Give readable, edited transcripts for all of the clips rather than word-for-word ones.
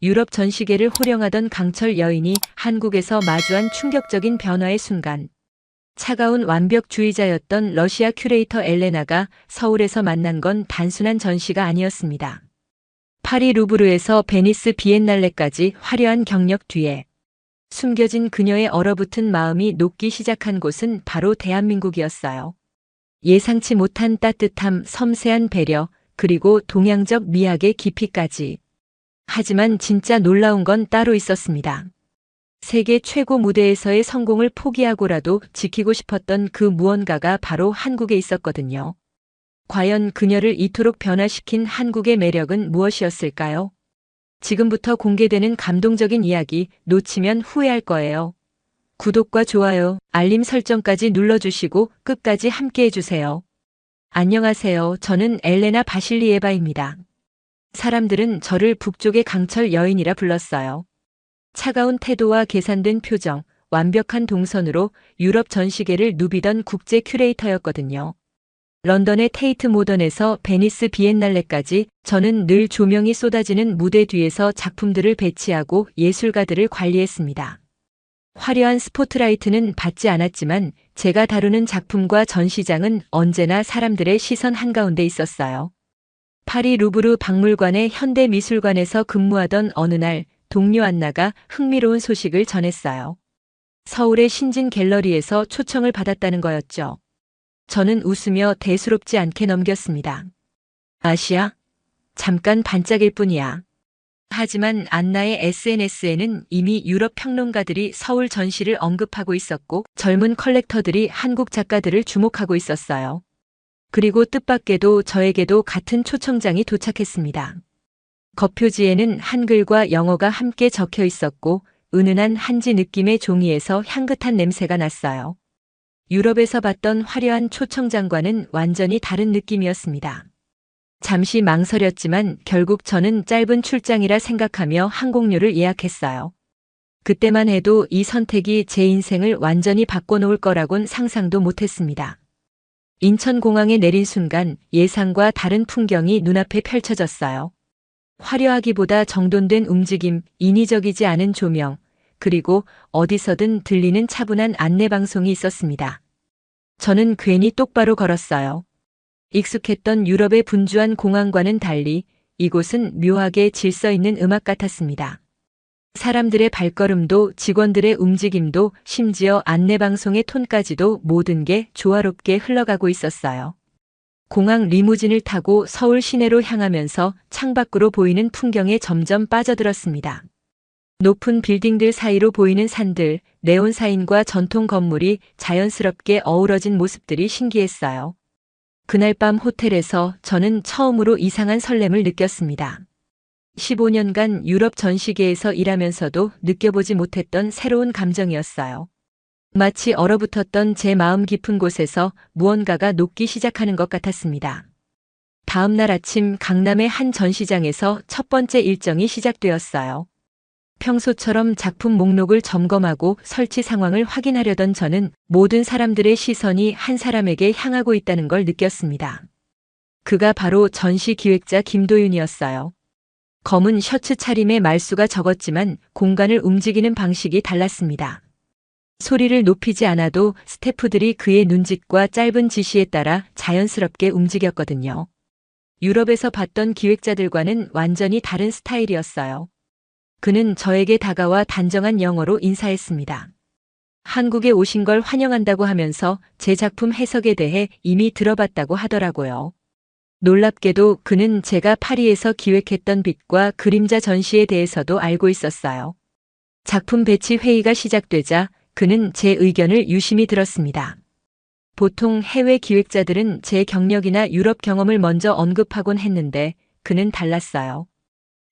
유럽 전시계를 호령하던 강철 여인이 한국에서 마주한 충격적인 변화의 순간, 차가운 완벽주의자였던 러시아 큐레이터 엘레나가 서울에서 만난 건 단순한 전시가 아니었습니다. 파리 루브르에서 베니스 비엔날레까지 화려한 경력 뒤에 숨겨진 그녀의 얼어붙은 마음이 녹기 시작한 곳은 바로 대한민국이었어요. 예상치 못한 따뜻함, 섬세한 배려, 그리고 동양적 미학의 깊이까지. 하지만 진짜 놀라운 건 따로 있었습니다. 세계 최고 무대에서의 성공을 포기하고라도 지키고 싶었던 그 무언가가 바로 한국에 있었거든요. 과연 그녀를 이토록 변화시킨 한국의 매력은 무엇이었을까요? 지금부터 공개되는 감동적인 이야기 놓치면 후회할 거예요. 구독과 좋아요, 알림 설정까지 눌러주시고 끝까지 함께해주세요. 안녕하세요. 저는 엘레나 바실리에바입니다. 사람들은 저를 북쪽의 강철 여인이라 불렀어요. 차가운 태도와 계산된 표정, 완벽한 동선으로 유럽 전시계를 누비던 국제 큐레이터였거든요. 런던의 테이트 모던에서 베니스 비엔날레까지 저는 늘 조명이 쏟아지는 무대 뒤에서 작품들을 배치하고 예술가들을 관리했습니다. 화려한 스포트라이트는 받지 않았지만 제가 다루는 작품과 전시장은 언제나 사람들의 시선 한가운데 있었어요. 파리 루브르 박물관의 현대미술관에서 근무하던 어느 날 동료 안나가 흥미로운 소식을 전했어요. 서울의 신진 갤러리에서 초청을 받았다는 거였죠. 저는 웃으며 대수롭지 않게 넘겼습니다. 아시아? 잠깐 반짝일 뿐이야. 하지만 안나의 SNS에는 이미 유럽 평론가들이 서울 전시를 언급하고 있었고 젊은 컬렉터들이 한국 작가들을 주목하고 있었어요. 그리고 뜻밖에도 저에게도 같은 초청장이 도착했습니다. 겉표지에는 한글과 영어가 함께 적혀 있었고 은은한 한지 느낌의 종이에서 향긋한 냄새가 났어요. 유럽에서 봤던 화려한 초청장과는 완전히 다른 느낌이었습니다. 잠시 망설였지만 결국 저는 짧은 출장이라 생각하며 항공료를 예약했어요. 그때만 해도 이 선택이 제 인생을 완전히 바꿔놓을 거라곤 상상도 못했습니다. 인천공항에 내린 순간 예상과 다른 풍경이 눈앞에 펼쳐졌어요. 화려하기보다 정돈된 움직임, 인위적이지 않은 조명, 그리고 어디서든 들리는 차분한 안내방송이 있었습니다. 저는 괜히 똑바로 걸었어요. 익숙했던 유럽의 분주한 공항과는 달리 이곳은 묘하게 질서 있는 음악 같았습니다. 사람들의 발걸음도 직원들의 움직임도 심지어 안내방송의 톤까지도 모든 게 조화롭게 흘러가고 있었어요. 공항 리무진을 타고 서울 시내로 향하면서 창밖으로 보이는 풍경에 점점 빠져들었습니다. 높은 빌딩들 사이로 보이는 산들, 네온 사인과 전통 건물이 자연스럽게 어우러진 모습들이 신기했어요. 그날 밤 호텔에서 저는 처음으로 이상한 설렘을 느꼈습니다. 15년간 유럽 전시계에서 일하면서도 느껴보지 못했던 새로운 감정이었어요. 마치 얼어붙었던 제 마음 깊은 곳에서 무언가가 녹기 시작하는 것 같았습니다. 다음 날 아침 강남의 한 전시장에서 첫 번째 일정이 시작되었어요. 평소처럼 작품 목록을 점검하고 설치 상황을 확인하려던 저는 모든 사람들의 시선이 한 사람에게 향하고 있다는 걸 느꼈습니다. 그가 바로 전시 기획자 김도윤이었어요. 검은 셔츠 차림에 말수가 적었지만 공간을 움직이는 방식이 달랐습니다. 소리를 높이지 않아도 스태프들이 그의 눈짓과 짧은 지시에 따라 자연스럽게 움직였거든요. 유럽에서 봤던 기획자들과는 완전히 다른 스타일이었어요. 그는 저에게 다가와 단정한 영어로 인사했습니다. 한국에 오신 걸 환영한다고 하면서 제 작품 해석에 대해 이미 들어봤다고 하더라고요. 놀랍게도 그는 제가 파리에서 기획했던 빛과 그림자 전시에 대해서도 알고 있었어요. 작품 배치 회의가 시작되자 그는 제 의견을 유심히 들었습니다. 보통 해외 기획자들은 제 경력이나 유럽 경험을 먼저 언급하곤 했는데 그는 달랐어요.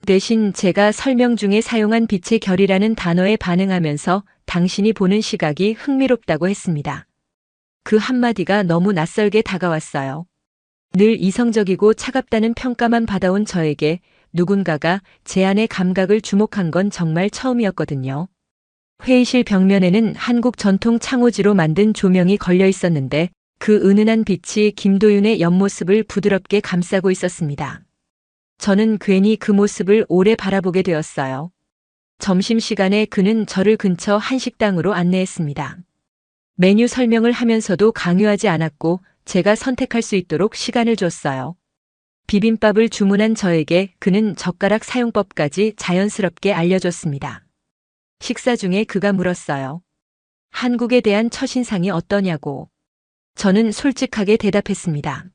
대신 제가 설명 중에 사용한 빛의 결이라는 단어에 반응하면서 당신이 보는 시각이 흥미롭다고 했습니다. 그 한마디가 너무 낯설게 다가왔어요. 늘 이성적이고 차갑다는 평가만 받아온 저에게 누군가가 제 안의 감각을 주목한 건 정말 처음이었거든요. 회의실 벽면에는 한국 전통 창호지로 만든 조명이 걸려 있었는데 그 은은한 빛이 김도윤의 옆모습을 부드럽게 감싸고 있었습니다. 저는 괜히 그 모습을 오래 바라보게 되었어요. 점심시간에 그는 저를 근처 한식당으로 안내했습니다. 메뉴 설명을 하면서도 강요하지 않았고 제가 선택할 수 있도록 시간을 줬어요. 비빔밥을 주문한 저에게 그는 젓가락 사용법까지 자연스럽게 알려줬습니다. 식사 중에 그가 물었어요. 한국에 대한 첫인상이 어떠냐고. 저는 솔직하게 대답했습니다.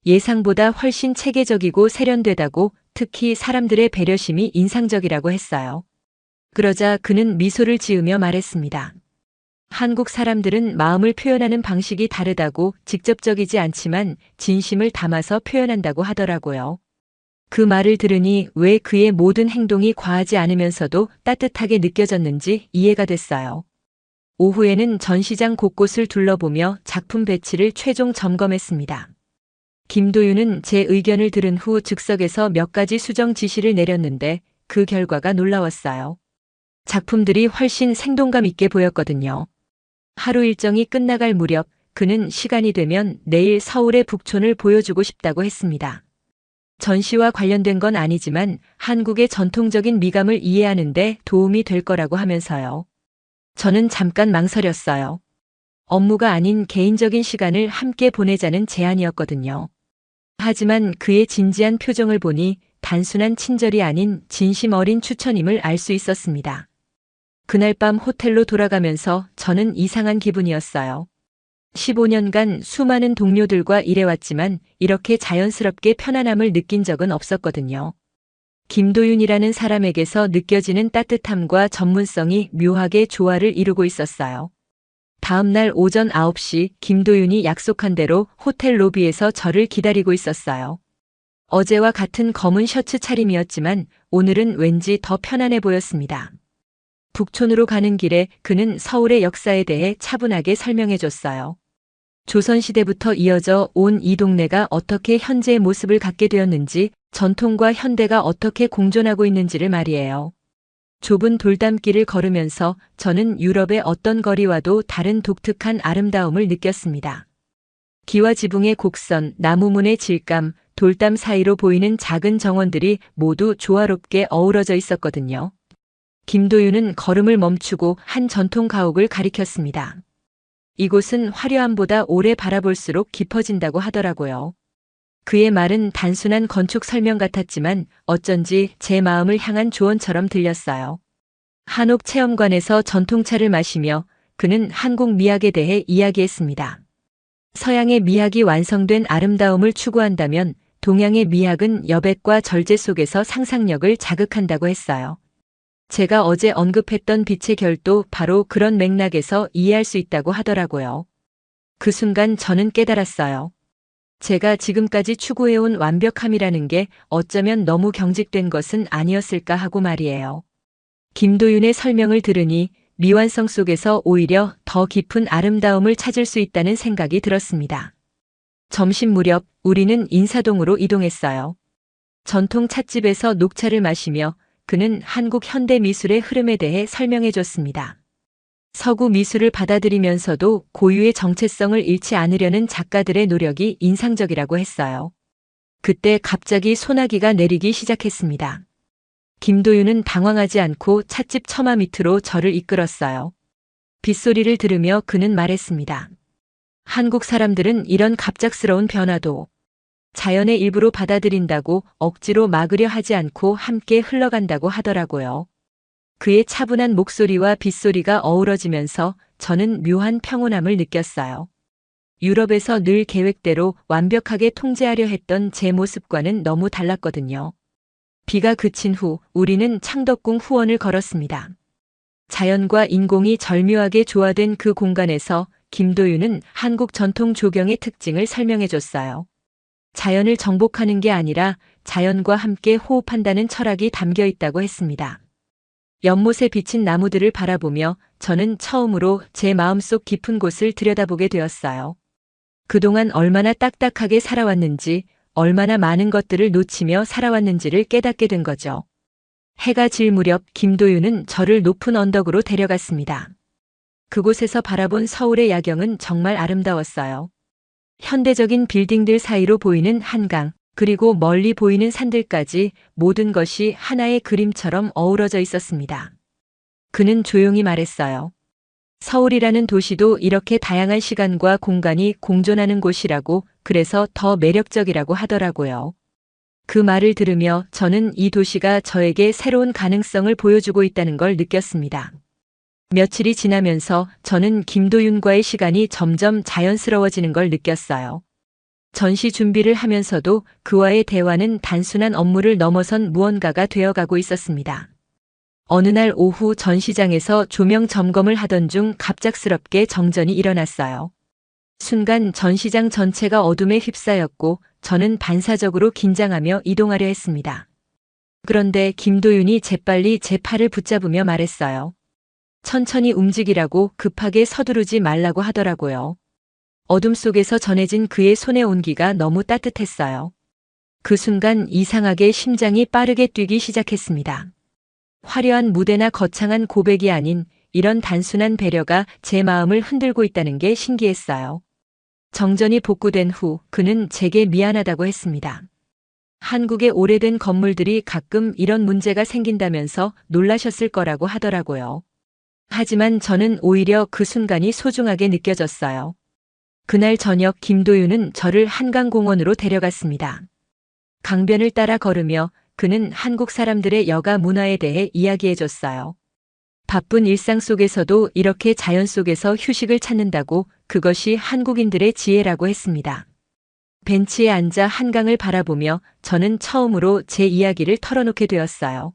예상보다 훨씬 체계적이고 세련되다고, 특히 사람들의 배려심이 인상적이라고 했어요. 그러자 그는 미소를 지으며 말했습니다. 한국 사람들은 마음을 표현하는 방식이 다르다고, 직접적이지 않지만 진심을 담아서 표현한다고 하더라고요. 그 말을 들으니 왜 그의 모든 행동이 과하지 않으면서도 따뜻하게 느껴졌는지 이해가 됐어요. 오후에는 전시장 곳곳을 둘러보며 작품 배치를 최종 점검했습니다. 김도윤은 제 의견을 들은 후 즉석에서 몇 가지 수정 지시를 내렸는데 그 결과가 놀라웠어요. 작품들이 훨씬 생동감 있게 보였거든요. 하루 일정이 끝나갈 무렵 그는 시간이 되면 내일 서울의 북촌을 보여주고 싶다고 했습니다. 전시와 관련된 건 아니지만 한국의 전통적인 미감을 이해하는 데 도움이 될 거라고 하면서요. 저는 잠깐 망설였어요. 업무가 아닌 개인적인 시간을 함께 보내자는 제안이었거든요. 하지만 그의 진지한 표정을 보니 단순한 친절이 아닌 진심 어린 추천임을 알 수 있었습니다. 그날 밤 호텔로 돌아가면서 저는 이상한 기분이었어요. 15년간 수많은 동료들과 일해왔지만 이렇게 자연스럽게 편안함을 느낀 적은 없었거든요. 김도윤이라는 사람에게서 느껴지는 따뜻함과 전문성이 묘하게 조화를 이루고 있었어요. 다음 날 오전 9시 김도윤이 약속한 대로 호텔 로비에서 저를 기다리고 있었어요. 어제와 같은 검은 셔츠 차림이었지만 오늘은 왠지 더 편안해 보였습니다. 북촌으로 가는 길에 그는 서울의 역사에 대해 차분하게 설명해 줬어요. 조선시대부터 이어져 온 이 동네가 어떻게 현재의 모습을 갖게 되었는지, 전통과 현대가 어떻게 공존하고 있는지를 말이에요. 좁은 돌담길을 걸으면서 저는 유럽의 어떤 거리와도 다른 독특한 아름다움을 느꼈습니다. 기와 지붕의 곡선, 나무문의 질감, 돌담 사이로 보이는 작은 정원들이 모두 조화롭게 어우러져 있었거든요. 김도윤은 걸음을 멈추고 한 전통 가옥을 가리켰습니다. 이곳은 화려함보다 오래 바라볼수록 깊어진다고 하더라고요. 그의 말은 단순한 건축 설명 같았지만 어쩐지 제 마음을 향한 조언처럼 들렸어요. 한옥 체험관에서 전통차를 마시며 그는 한국 미학에 대해 이야기했습니다. 서양의 미학이 완성된 아름다움을 추구한다면 동양의 미학은 여백과 절제 속에서 상상력을 자극한다고 했어요. 제가 어제 언급했던 빛의 결도 바로 그런 맥락에서 이해할 수 있다고 하더라고요. 그 순간 저는 깨달았어요. 제가 지금까지 추구해온 완벽함이라는 게 어쩌면 너무 경직된 것은 아니었을까 하고 말이에요. 김도윤의 설명을 들으니 미완성 속에서 오히려 더 깊은 아름다움을 찾을 수 있다는 생각이 들었습니다. 점심 무렵 우리는 인사동으로 이동했어요. 전통 찻집에서 녹차를 마시며 그는 한국 현대 미술의 흐름에 대해 설명해 줬습니다. 서구 미술을 받아들이면서도 고유의 정체성을 잃지 않으려는 작가들의 노력이 인상적이라고 했어요. 그때 갑자기 소나기가 내리기 시작했습니다. 김도윤은 당황하지 않고 찻집 처마 밑으로 저를 이끌었어요. 빗소리를 들으며 그는 말했습니다. 한국 사람들은 이런 갑작스러운 변화도 자연의 일부로 받아들인다고, 억지로 막으려 하지 않고 함께 흘러간다고 하더라고요. 그의 차분한 목소리와 빗소리가 어우러지면서 저는 묘한 평온함을 느꼈어요. 유럽에서 늘 계획대로 완벽하게 통제하려 했던 제 모습과는 너무 달랐거든요. 비가 그친 후 우리는 창덕궁 후원을 걸었습니다. 자연과 인공이 절묘하게 조화된 그 공간에서 김도윤은 한국 전통 조경의 특징을 설명해 줬어요. 자연을 정복하는 게 아니라 자연과 함께 호흡한다는 철학이 담겨 있다고 했습니다. 연못에 비친 나무들을 바라보며 저는 처음으로 제 마음속 깊은 곳을 들여다보게 되었어요. 그동안 얼마나 딱딱하게 살아왔는지, 얼마나 많은 것들을 놓치며 살아왔는지를 깨닫게 된 거죠. 해가 질 무렵 김도윤은 저를 높은 언덕으로 데려갔습니다. 그곳에서 바라본 서울의 야경은 정말 아름다웠어요. 현대적인 빌딩들 사이로 보이는 한강, 그리고 멀리 보이는 산들까지 모든 것이 하나의 그림처럼 어우러져 있었습니다. 그는 조용히 말했어요. 서울이라는 도시도 이렇게 다양한 시간과 공간이 공존하는 곳이라고, 그래서 더 매력적이라고 하더라고요. 그 말을 들으며 저는 이 도시가 저에게 새로운 가능성을 보여주고 있다는 걸 느꼈습니다. 며칠이 지나면서 저는 김도윤과의 시간이 점점 자연스러워지는 걸 느꼈어요. 전시 준비를 하면서도 그와의 대화는 단순한 업무를 넘어선 무언가가 되어가고 있었습니다. 어느 날 오후 전시장에서 조명 점검을 하던 중 갑작스럽게 정전이 일어났어요. 순간 전시장 전체가 어둠에 휩싸였고 저는 반사적으로 긴장하며 이동하려 했습니다. 그런데 김도윤이 재빨리 제 팔을 붙잡으며 말했어요. 천천히 움직이라고, 급하게 서두르지 말라고 하더라고요. 어둠 속에서 전해진 그의 손의 온기가 너무 따뜻했어요. 그 순간 이상하게 심장이 빠르게 뛰기 시작했습니다. 화려한 무대나 거창한 고백이 아닌 이런 단순한 배려가 제 마음을 흔들고 있다는 게 신기했어요. 정전이 복구된 후 그는 제게 미안하다고 했습니다. 한국의 오래된 건물들이 가끔 이런 문제가 생긴다면서 놀라셨을 거라고 하더라고요. 하지만 저는 오히려 그 순간이 소중하게 느껴졌어요. 그날 저녁 김도윤은 저를 한강공원으로 데려갔습니다. 강변을 따라 걸으며 그는 한국 사람들의 여가 문화에 대해 이야기해줬어요. 바쁜 일상 속에서도 이렇게 자연 속에서 휴식을 찾는다고, 그것이 한국인들의 지혜라고 했습니다. 벤치에 앉아 한강을 바라보며 저는 처음으로 제 이야기를 털어놓게 되었어요.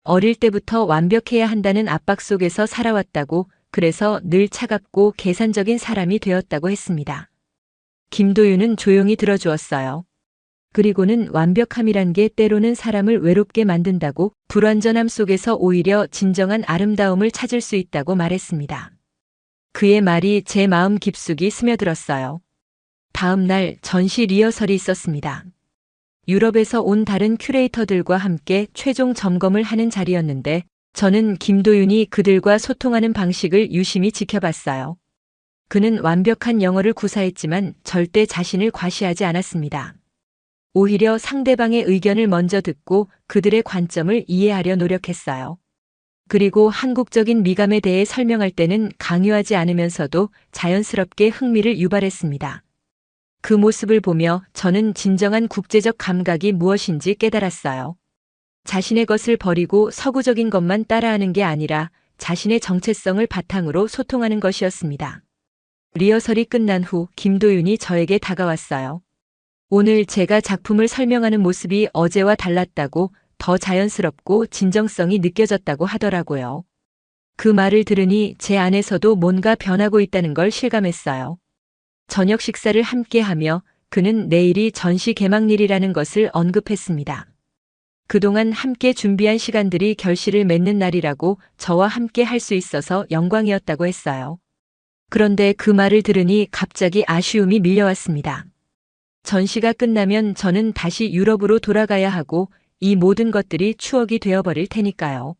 어릴 때부터 완벽해야 한다는 압박 속에서 살아왔다고, 그래서 늘 차갑고 계산적인 사람이 되었다고 했습니다. 김도윤은 조용히 들어주었어요. 그리고는 완벽함이란 게 때로는 사람을 외롭게 만든다고, 불완전함 속에서 오히려 진정한 아름다움을 찾을 수 있다고 말했습니다. 그의 말이 제 마음 깊숙이 스며들었어요. 다음 날 전시 리허설이 있었습니다. 유럽에서 온 다른 큐레이터들과 함께 최종 점검을 하는 자리였는데 저는 김도윤이 그들과 소통하는 방식을 유심히 지켜봤어요. 그는 완벽한 영어를 구사했지만 절대 자신을 과시하지 않았습니다. 오히려 상대방의 의견을 먼저 듣고 그들의 관점을 이해하려 노력했어요. 그리고 한국적인 미감에 대해 설명할 때는 강요하지 않으면서도 자연스럽게 흥미를 유발했습니다. 그 모습을 보며 저는 진정한 국제적 감각이 무엇인지 깨달았어요. 자신의 것을 버리고 서구적인 것만 따라하는 게 아니라 자신의 정체성을 바탕으로 소통하는 것이었습니다. 리허설이 끝난 후 김도윤이 저에게 다가왔어요. 오늘 제가 작품을 설명하는 모습이 어제와 달랐다고, 더 자연스럽고 진정성이 느껴졌다고 하더라고요. 그 말을 들으니 제 안에서도 뭔가 변하고 있다는 걸 실감했어요. 저녁 식사를 함께 하며 그는 내일이 전시 개막일이라는 것을 언급했습니다. 그동안 함께 준비한 시간들이 결실을 맺는 날이라고, 저와 함께 할 수 있어서 영광이었다고 했어요. 그런데 그 말을 들으니 갑자기 아쉬움이 밀려왔습니다. 전시가 끝나면 저는 다시 유럽으로 돌아가야 하고 이 모든 것들이 추억이 되어버릴 테니까요.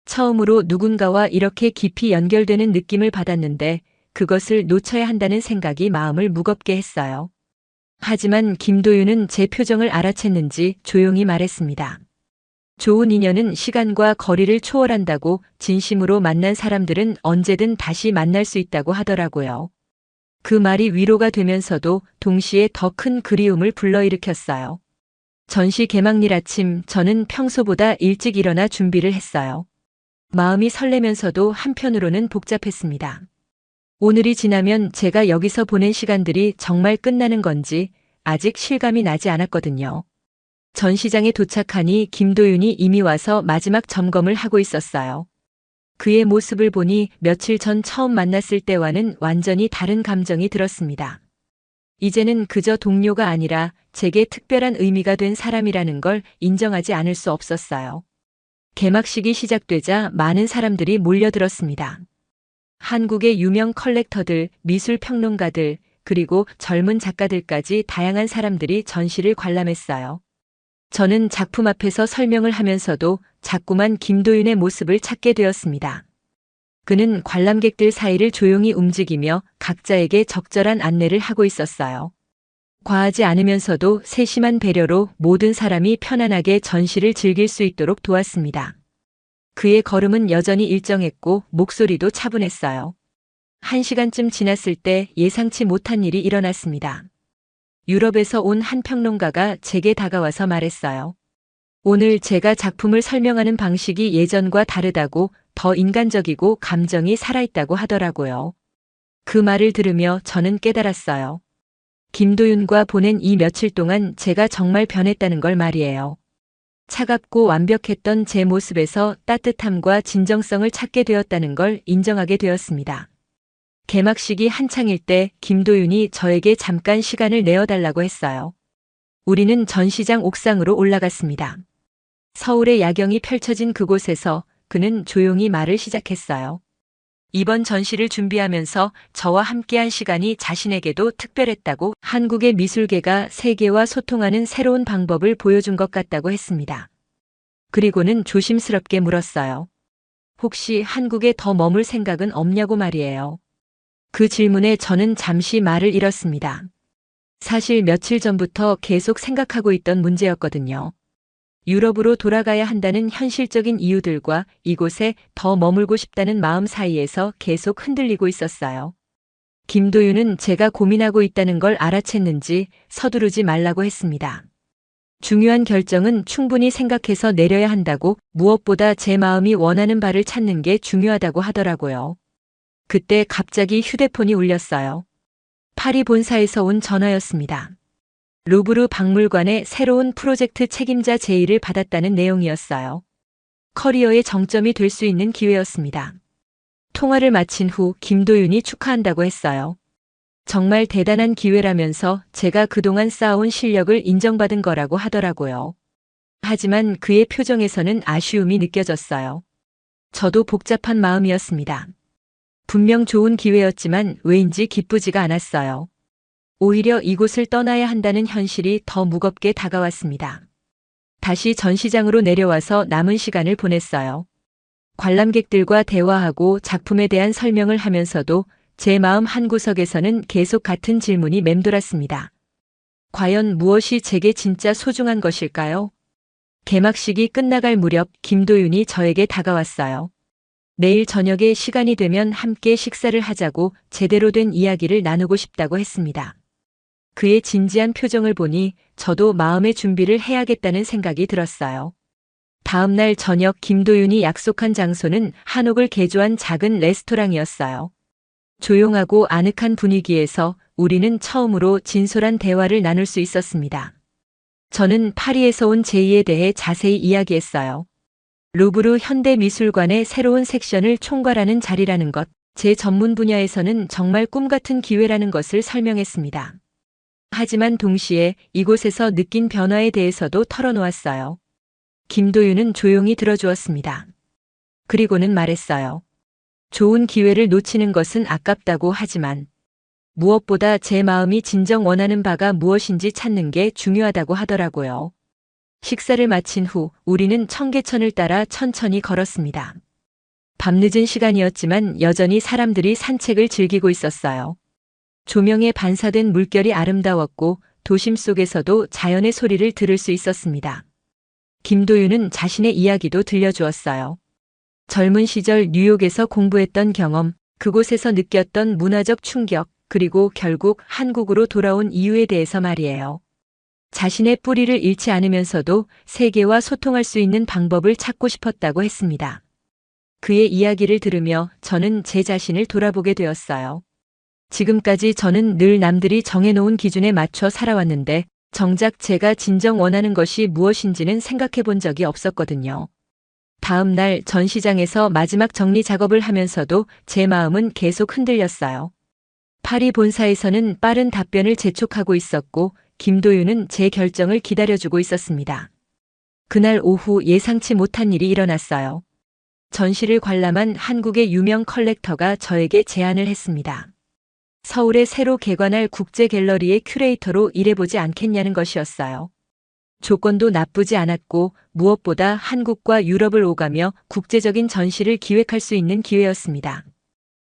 처음으로 누군가와 이렇게 깊이 연결되는 느낌을 받았는데 그것을 놓쳐야 한다는 생각이 마음을 무겁게 했어요. 하지만 김도윤은 제 표정을 알아챘는지 조용히 말했습니다. 좋은 인연은 시간과 거리를 초월한다고, 진심으로 만난 사람들은 언제든 다시 만날 수 있다고 하더라고요. 그 말이 위로가 되면서도 동시에 더 큰 그리움을 불러일으켰어요. 전시 개막일 아침 저는 평소보다 일찍 일어나 준비를 했어요. 마음이 설레면서도 한편으로는 복잡했습니다. 오늘이 지나면 제가 여기서 보낸 시간들이 정말 끝나는 건지 아직 실감이 나지 않았거든요. 전시장에 도착하니 김도윤이 이미 와서 마지막 점검을 하고 있었어요. 그의 모습을 보니 며칠 전 처음 만났을 때와는 완전히 다른 감정이 들었습니다. 이제는 그저 동료가 아니라 제게 특별한 의미가 된 사람이라는 걸 인정하지 않을 수 없었어요. 개막식이 시작되자 많은 사람들이 몰려들었습니다. 한국의 유명 컬렉터들, 미술 평론가들, 그리고 젊은 작가들까지 다양한 사람들이 전시를 관람했어요. 저는 작품 앞에서 설명을 하면서도 자꾸만 김도윤의 모습을 찾게 되었습니다. 그는 관람객들 사이를 조용히 움직이며 각자에게 적절한 안내를 하고 있었어요. 과하지 않으면서도 세심한 배려로 모든 사람이 편안하게 전시를 즐길 수 있도록 도왔습니다. 그의 걸음은 여전히 일정했고 목소리도 차분했어요. 1시간쯤 지났을 때 예상치 못한 일이 일어났습니다. 유럽에서 온 한 평론가가 제게 다가와서 말했어요. 오늘 제가 작품을 설명하는 방식이 예전과 다르다고, 더 인간적이고 감정이 살아있다고 하더라고요. 그 말을 들으며 저는 깨달았어요. 김도윤과 보낸 이 며칠 동안 제가 정말 변했다는 걸 말이에요. 차갑고 완벽했던 제 모습에서 따뜻함과 진정성을 찾게 되었다는 걸 인정하게 되었습니다. 개막식이 한창일 때 김도윤이 저에게 잠깐 시간을 내어달라고 했어요. 우리는 전시장 옥상으로 올라갔습니다. 서울의 야경이 펼쳐진 그곳에서 그는 조용히 말을 시작했어요. 이번 전시를 준비하면서 저와 함께한 시간이 자신에게도 특별했다고, 한국의 미술계가 세계와 소통하는 새로운 방법을 보여준 것 같다고 했습니다. 그리고는 조심스럽게 물었어요. 혹시 한국에 더 머물 생각은 없냐고 말이에요. 그 질문에 저는 잠시 말을 잃었습니다. 사실 며칠 전부터 계속 생각하고 있던 문제였거든요. 유럽으로 돌아가야 한다는 현실적인 이유들과 이곳에 더 머물고 싶다는 마음 사이에서 계속 흔들리고 있었어요. 김도윤은 제가 고민하고 있다는 걸 알아챘는지 서두르지 말라고 했습니다. 중요한 결정은 충분히 생각해서 내려야 한다고, 무엇보다 제 마음이 원하는 바를 찾는 게 중요하다고 하더라고요. 그때 갑자기 휴대폰이 울렸어요. 파리 본사에서 온 전화였습니다. 루브르 박물관의 새로운 프로젝트 책임자 제의를 받았다는 내용이었어요. 커리어의 정점이 될 수 있는 기회였습니다. 통화를 마친 후 김도윤이 축하한다고 했어요. 정말 대단한 기회라면서 제가 그동안 쌓아온 실력을 인정받은 거라고 하더라고요. 하지만 그의 표정에서는 아쉬움이 느껴졌어요. 저도 복잡한 마음이었습니다. 분명 좋은 기회였지만 왜인지 기쁘지가 않았어요. 오히려 이곳을 떠나야 한다는 현실이 더 무겁게 다가왔습니다. 다시 전시장으로 내려와서 남은 시간을 보냈어요. 관람객들과 대화하고 작품에 대한 설명을 하면서도 제 마음 한구석에서는 계속 같은 질문이 맴돌았습니다. 과연 무엇이 제게 진짜 소중한 것일까요? 개막식이 끝나갈 무렵 김도윤이 저에게 다가왔어요. 내일 저녁에 시간이 되면 함께 식사를 하자고, 제대로 된 이야기를 나누고 싶다고 했습니다. 그의 진지한 표정을 보니 저도 마음의 준비를 해야겠다는 생각이 들었어요. 다음 날 저녁 김도윤이 약속한 장소는 한옥을 개조한 작은 레스토랑이었어요. 조용하고 아늑한 분위기에서 우리는 처음으로 진솔한 대화를 나눌 수 있었습니다. 저는 파리에서 온 제이에 대해 자세히 이야기했어요. 루브르 현대미술관의 새로운 섹션을 총괄하는 자리라는 것, 제 전문 분야에서는 정말 꿈같은 기회라는 것을 설명했습니다. 하지만 동시에 이곳에서 느낀 변화에 대해서도 털어놓았어요. 김도윤은 조용히 들어주었습니다. 그리고는 말했어요. 좋은 기회를 놓치는 것은 아깝다고 하지만 무엇보다 제 마음이 진정 원하는 바가 무엇인지 찾는 게 중요하다고 하더라고요. 식사를 마친 후 우리는 청계천을 따라 천천히 걸었습니다. 밤늦은 시간이었지만 여전히 사람들이 산책을 즐기고 있었어요. 조명에 반사된 물결이 아름다웠고 도심 속에서도 자연의 소리를 들을 수 있었습니다. 김도윤은 자신의 이야기도 들려주었어요. 젊은 시절 뉴욕에서 공부했던 경험, 그곳에서 느꼈던 문화적 충격, 그리고 결국 한국으로 돌아온 이유에 대해서 말이에요. 자신의 뿌리를 잃지 않으면서도 세계와 소통할 수 있는 방법을 찾고 싶었다고 했습니다. 그의 이야기를 들으며 저는 제 자신을 돌아보게 되었어요. 지금까지 저는 늘 남들이 정해놓은 기준에 맞춰 살아왔는데 정작 제가 진정 원하는 것이 무엇인지는 생각해 본 적이 없었거든요. 다음 날 전시장에서 마지막 정리 작업을 하면서도 제 마음은 계속 흔들렸어요. 파리 본사에서는 빠른 답변을 재촉하고 있었고 김도윤은 제 결정을 기다려주고 있었습니다. 그날 오후 예상치 못한 일이 일어났어요. 전시를 관람한 한국의 유명 컬렉터가 저에게 제안을 했습니다. 서울에 새로 개관할 국제 갤러리의 큐레이터로 일해보지 않겠냐는 것이었어요. 조건도 나쁘지 않았고 무엇보다 한국과 유럽을 오가며 국제적인 전시를 기획할 수 있는 기회였습니다.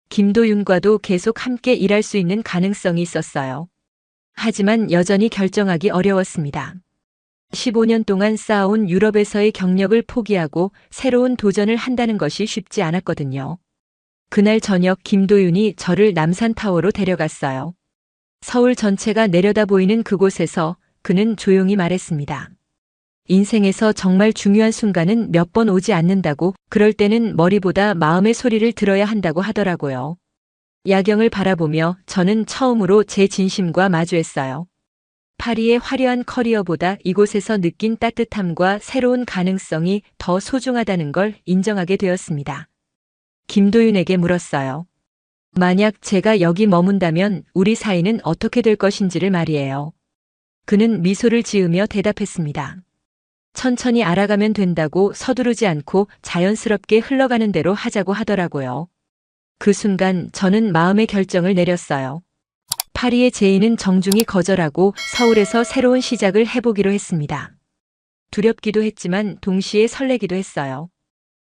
김도윤과도 계속 함께 일할 수 있는 가능성이 있었어요. 하지만 여전히 결정하기 어려웠습니다. 15년 동안 쌓아온 유럽에서의 경력을 포기하고 새로운 도전을 한다는 것이 쉽지 않았거든요. 그날 저녁 김도윤이 저를 남산타워로 데려갔어요. 서울 전체가 내려다 보이는 그곳에서 그는 조용히 말했습니다. 인생에서 정말 중요한 순간은 몇 번 오지 않는다고, 그럴 때는 머리보다 마음의 소리를 들어야 한다고 하더라고요. 야경을 바라보며 저는 처음으로 제 진심과 마주했어요. 파리의 화려한 커리어보다 이곳에서 느낀 따뜻함과 새로운 가능성이 더 소중하다는 걸 인정하게 되었습니다. 김도윤에게 물었어요. 만약 제가 여기 머문다면 우리 사이는 어떻게 될 것인지를 말이에요. 그는 미소를 지으며 대답했습니다. 천천히 알아가면 된다고, 서두르지 않고 자연스럽게 흘러가는 대로 하자고 하더라고요. 그 순간 저는 마음의 결정을 내렸어요. 파리의 제의는 정중히 거절하고 서울에서 새로운 시작을 해보기로 했습니다. 두렵기도 했지만 동시에 설레기도 했어요.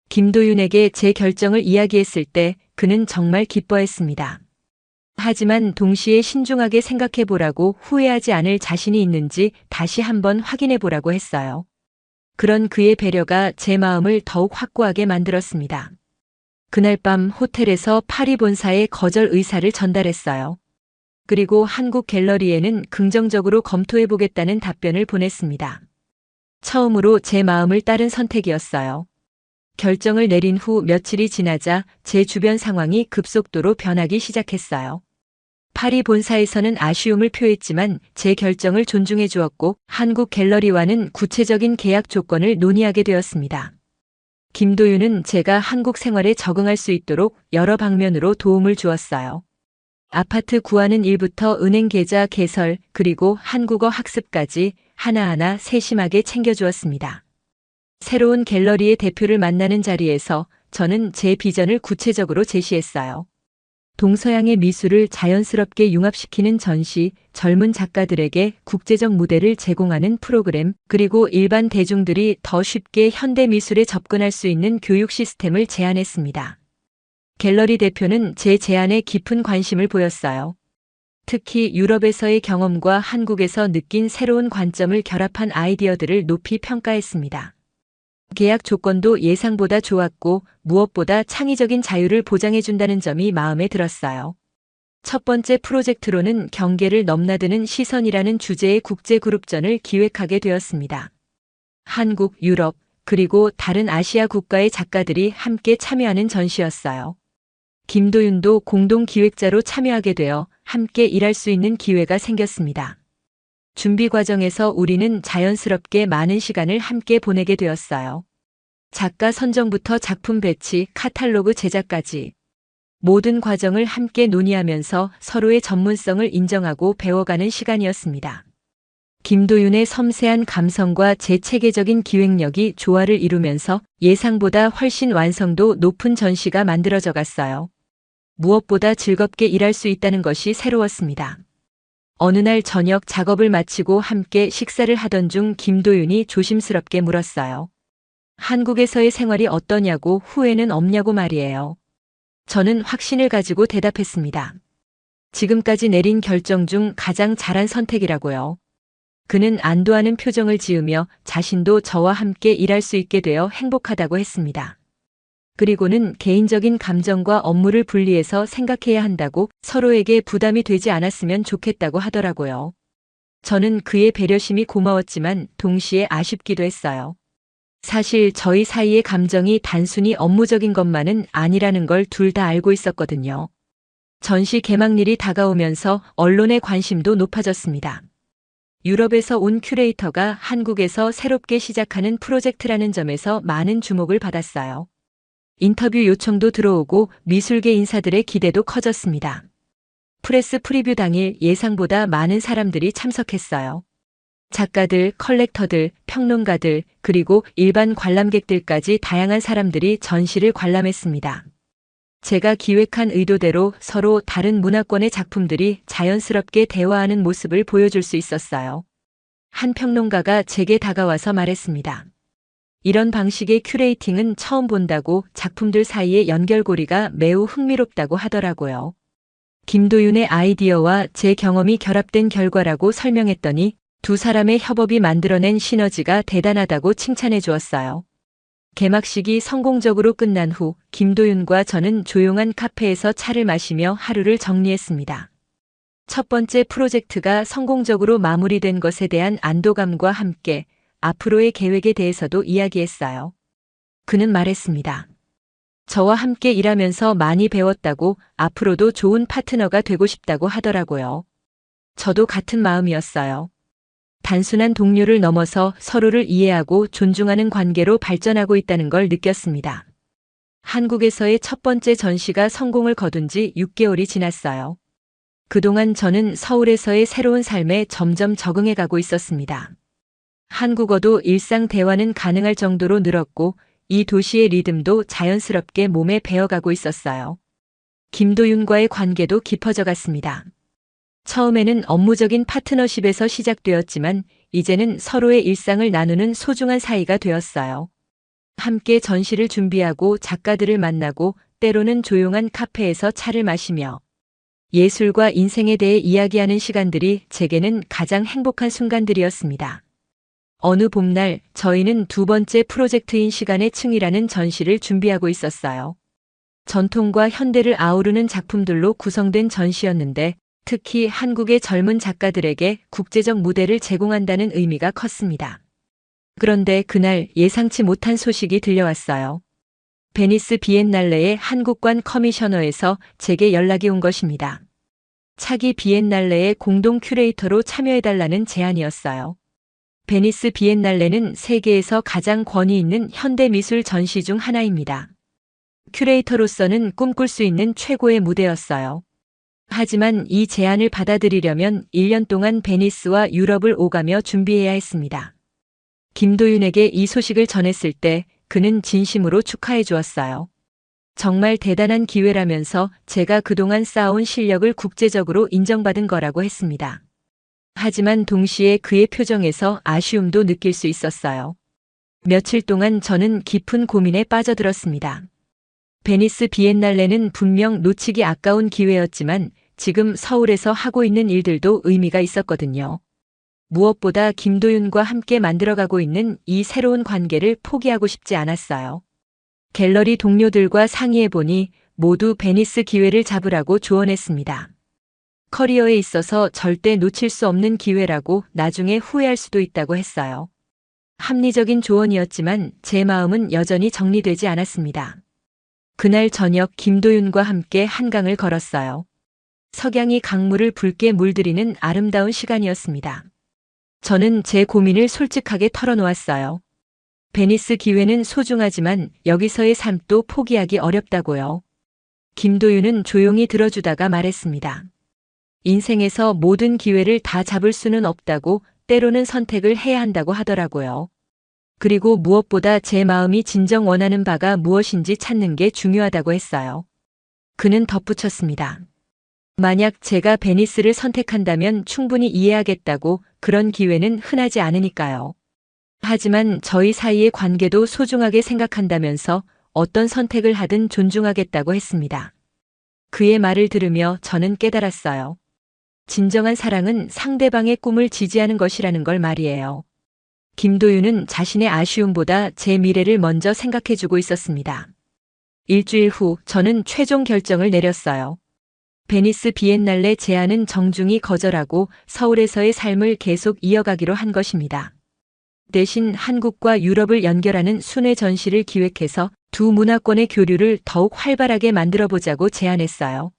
김도윤에게 제 결정을 이야기했을 때 그는 정말 기뻐했습니다. 하지만 동시에 신중하게 생각해보라고, 후회하지 않을 자신이 있는지 다시 한번 확인해보라고 했어요. 그런 그의 배려가 제 마음을 더욱 확고하게 만들었습니다. 그날 밤 호텔에서 파리 본사에 거절 의사를 전달했어요. 그리고 한국 갤러리에는 긍정적으로 검토해보겠다는 답변을 보냈습니다. 처음으로 제 마음을 따른 선택이었어요. 결정을 내린 후 며칠이 지나자 제 주변 상황이 급속도로 변하기 시작했어요. 파리 본사에서는 아쉬움을 표했지만 제 결정을 존중해 주었고, 한국 갤러리와는 구체적인 계약 조건을 논의하게 되었습니다. 김도윤은 제가 한국 생활에 적응할 수 있도록 여러 방면으로 도움을 주었어요. 아파트 구하는 일부터 은행 계좌 개설, 그리고 한국어 학습까지 하나하나 세심하게 챙겨주었습니다. 새로운 갤러리의 대표를 만나는 자리에서 저는 제 비전을 구체적으로 제시했어요. 동서양의 미술을 자연스럽게 융합시키는 전시, 젊은 작가들에게 국제적 무대를 제공하는 프로그램, 그리고 일반 대중들이 더 쉽게 현대 미술에 접근할 수 있는 교육 시스템을 제안했습니다. 갤러리 대표는 제 제안에 깊은 관심을 보였어요. 특히 유럽에서의 경험과 한국에서 느낀 새로운 관점을 결합한 아이디어들을 높이 평가했습니다. 계약 조건도 예상보다 좋았고, 무엇보다 창의적인 자유를 보장해준다는 점이 마음에 들었어요. 첫 번째 프로젝트로는 경계를 넘나드는 시선이라는 주제의 국제그룹전을 기획하게 되었습니다. 한국, 유럽, 그리고 다른 아시아 국가의 작가들이 함께 참여하는 전시였어요. 김도윤도 공동 기획자로 참여하게 되어 함께 일할 수 있는 기회가 생겼습니다. 준비 과정에서 우리는 자연스럽게 많은 시간을 함께 보내게 되었어요. 작가 선정부터 작품 배치, 카탈로그 제작까지 모든 과정을 함께 논의하면서 서로의 전문성을 인정하고 배워가는 시간이었습니다. 김도윤의 섬세한 감성과 제 체계적인 기획력이 조화를 이루면서 예상보다 훨씬 완성도 높은 전시가 만들어져 갔어요. 무엇보다 즐겁게 일할 수 있다는 것이 새로웠습니다. 어느 날 저녁 작업을 마치고 함께 식사를 하던 중 김도윤이 조심스럽게 물었어요. 한국에서의 생활이 어떠냐고, 후회는 없냐고 말이에요. 저는 확신을 가지고 대답했습니다. 지금까지 내린 결정 중 가장 잘한 선택이라고요. 그는 안도하는 표정을 지으며 자신도 저와 함께 일할 수 있게 되어 행복하다고 했습니다. 그리고는 개인적인 감정과 업무를 분리해서 생각해야 한다고, 서로에게 부담이 되지 않았으면 좋겠다고 하더라고요. 저는 그의 배려심이 고마웠지만 동시에 아쉽기도 했어요. 사실 저희 사이의 감정이 단순히 업무적인 것만은 아니라는 걸 둘 다 알고 있었거든요. 전시 개막일이 다가오면서 언론의 관심도 높아졌습니다. 유럽에서 온 큐레이터가 한국에서 새롭게 시작하는 프로젝트라는 점에서 많은 주목을 받았어요. 인터뷰 요청도 들어오고 미술계 인사들의 기대도 커졌습니다. 프레스 프리뷰 당일 예상보다 많은 사람들이 참석했어요. 작가들, 컬렉터들, 평론가들, 그리고 일반 관람객들까지 다양한 사람들이 전시를 관람했습니다. 제가 기획한 의도대로 서로 다른 문화권의 작품들이 자연스럽게 대화하는 모습을 보여줄 수 있었어요. 한 평론가가 제게 다가와서 말했습니다. 이런 방식의 큐레이팅은 처음 본다고, 작품들 사이의 연결고리가 매우 흥미롭다고 하더라고요. 김도윤의 아이디어와 제 경험이 결합된 결과라고 설명했더니 두 사람의 협업이 만들어낸 시너지가 대단하다고 칭찬해 주었어요. 개막식이 성공적으로 끝난 후 김도윤과 저는 조용한 카페에서 차를 마시며 하루를 정리했습니다. 첫 번째 프로젝트가 성공적으로 마무리된 것에 대한 안도감과 함께 앞으로의 계획에 대해서도 이야기했어요. 그는 말했습니다. 저와 함께 일하면서 많이 배웠다고 앞으로도 좋은 파트너가 되고 싶다고 하더라고요. 저도 같은 마음이었어요. 단순한 동료를 넘어서 서로를 이해하고 존중하는 관계로 발전하고 있다는 걸 느꼈습니다. 한국에서의 첫 번째 전시가 성공을 거둔 지 6개월이 지났어요. 그동안 저는 서울에서의 새로운 삶에 점점 적응해 가고 있었습니다. 한국어도 일상 대화는 가능할 정도로 늘었고 이 도시의 리듬도 자연스럽게 몸에 배어가고 있었어요. 김도윤과의 관계도 깊어져 갔습니다. 처음에는 업무적인 파트너십에서 시작되었지만 이제는 서로의 일상을 나누는 소중한 사이가 되었어요. 함께 전시를 준비하고 작가들을 만나고 때로는 조용한 카페에서 차를 마시며 예술과 인생에 대해 이야기하는 시간들이 제게는 가장 행복한 순간들이었습니다. 어느 봄날 저희는 두 번째 프로젝트인 시간의 층이라는 전시를 준비하고 있었어요. 전통과 현대를 아우르는 작품들로 구성된 전시였는데 특히 한국의 젊은 작가들에게 국제적 무대를 제공한다는 의미가 컸습니다. 그런데 그날 예상치 못한 소식이 들려왔어요. 베니스 비엔날레의 한국관 커미셔너에서 제게 연락이 온 것입니다. 차기 비엔날레의 공동 큐레이터로 참여해달라는 제안이었어요. 베니스 비엔날레는 세계에서 가장 권위 있는 현대미술 전시 중 하나입니다. 큐레이터로서는 꿈꿀 수 있는 최고의 무대였어요. 하지만 이 제안을 받아들이려면 1년 동안 베니스와 유럽을 오가며 준비해야 했습니다. 김도윤에게 이 소식을 전했을 때 그는 진심으로 축하해 주었어요. 정말 대단한 기회라면서 제가 그동안 쌓아온 실력을 국제적으로 인정받은 거라고 했습니다. 하지만 동시에 그의 표정에서 아쉬움도 느낄 수 있었어요. 며칠 동안 저는 깊은 고민에 빠져들었습니다. 베니스 비엔날레는 분명 놓치기 아까운 기회였지만 지금 서울에서 하고 있는 일들도 의미가 있었거든요. 무엇보다 김도윤과 함께 만들어가고 있는 이 새로운 관계를 포기하고 싶지 않았어요. 갤러리 동료들과 상의해보니 모두 베니스 기회를 잡으라고 조언했습니다. 커리어에 있어서 절대 놓칠 수 없는 기회라고 나중에 후회할 수도 있다고 했어요. 합리적인 조언이었지만 제 마음은 여전히 정리되지 않았습니다. 그날 저녁 김도윤과 함께 한강을 걸었어요. 석양이 강물을 붉게 물들이는 아름다운 시간이었습니다. 저는 제 고민을 솔직하게 털어놓았어요. 베니스 기회는 소중하지만 여기서의 삶도 포기하기 어렵다고요. 김도윤은 조용히 들어주다가 말했습니다. 인생에서 모든 기회를 다 잡을 수는 없다고 때로는 선택을 해야 한다고 하더라고요. 그리고 무엇보다 제 마음이 진정 원하는 바가 무엇인지 찾는 게 중요하다고 했어요. 그는 덧붙였습니다. 만약 제가 베니스를 선택한다면 충분히 이해하겠다고 그런 기회는 흔하지 않으니까요. 하지만 저희 사이의 관계도 소중하게 생각한다면서 어떤 선택을 하든 존중하겠다고 했습니다. 그의 말을 들으며 저는 깨달았어요. 진정한 사랑은 상대방의 꿈을 지지하는 것이라는 걸 말이에요. 김도윤은 자신의 아쉬움보다 제 미래를 먼저 생각해주고 있었습니다. 일주일 후 저는 최종 결정을 내렸어요. 베니스 비엔날레 제안은 정중히 거절하고 서울에서의 삶을 계속 이어가기로 한 것입니다. 대신 한국과 유럽을 연결하는 순회 전시를 기획해서 두 문화권의 교류를 더욱 활발하게 만들어보자고 제안했어요.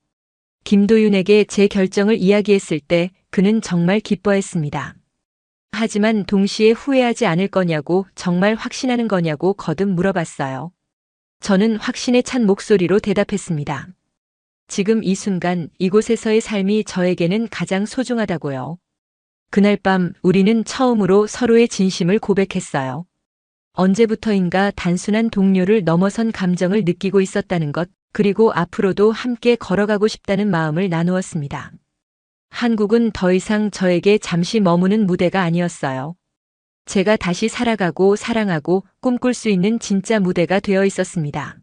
김도윤에게 제 결정을 이야기했을 때 그는 정말 기뻐했습니다. 하지만 동시에 후회하지 않을 거냐고 정말 확신하는 거냐고 거듭 물어봤어요. 저는 확신에 찬 목소리로 대답했습니다. 지금 이 순간 이곳에서의 삶이 저에게는 가장 소중하다고요. 그날 밤 우리는 처음으로 서로의 진심을 고백했어요. 언제부터인가 단순한 동료를 넘어선 감정을 느끼고 있었다는 것, 그리고 앞으로도 함께 걸어가고 싶다는 마음을 나누었습니다. 한국은 더 이상 저에게 잠시 머무는 무대가 아니었어요. 제가 다시 살아가고 사랑하고 꿈꿀 수 있는 진짜 무대가 되어 있었습니다.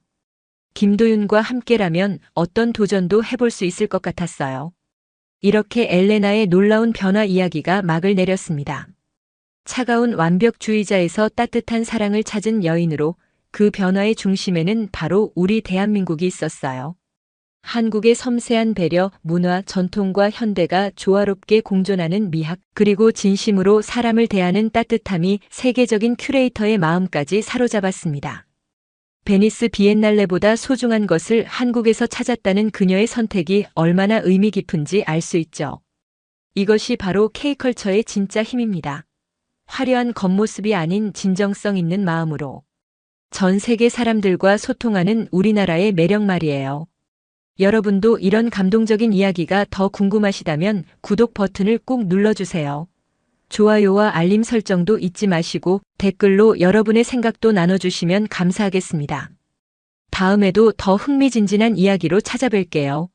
김도윤과 함께라면 어떤 도전도 해볼 수 있을 것 같았어요. 이렇게 엘레나의 놀라운 변화 이야기가 막을 내렸습니다. 차가운 완벽주의자에서 따뜻한 사랑을 찾은 여인으로 그 변화의 중심에는 바로 우리 대한민국이 있었어요. 한국의 섬세한 배려, 문화, 전통과 현대가 조화롭게 공존하는 미학, 그리고 진심으로 사람을 대하는 따뜻함이 세계적인 큐레이터의 마음까지 사로잡았습니다. 베니스 비엔날레보다 소중한 것을 한국에서 찾았다는 그녀의 선택이 얼마나 의미 깊은지 알 수 있죠. 이것이 바로 K컬처의 진짜 힘입니다. 화려한 겉모습이 아닌 진정성 있는 마음으로 전 세계 사람들과 소통하는 우리나라의 매력 말이에요. 여러분도 이런 감동적인 이야기가 더 궁금하시다면 구독 버튼을 꼭 눌러주세요. 좋아요와 알림 설정도 잊지 마시고 댓글로 여러분의 생각도 나눠주시면 감사하겠습니다. 다음에도 더 흥미진진한 이야기로 찾아뵐게요.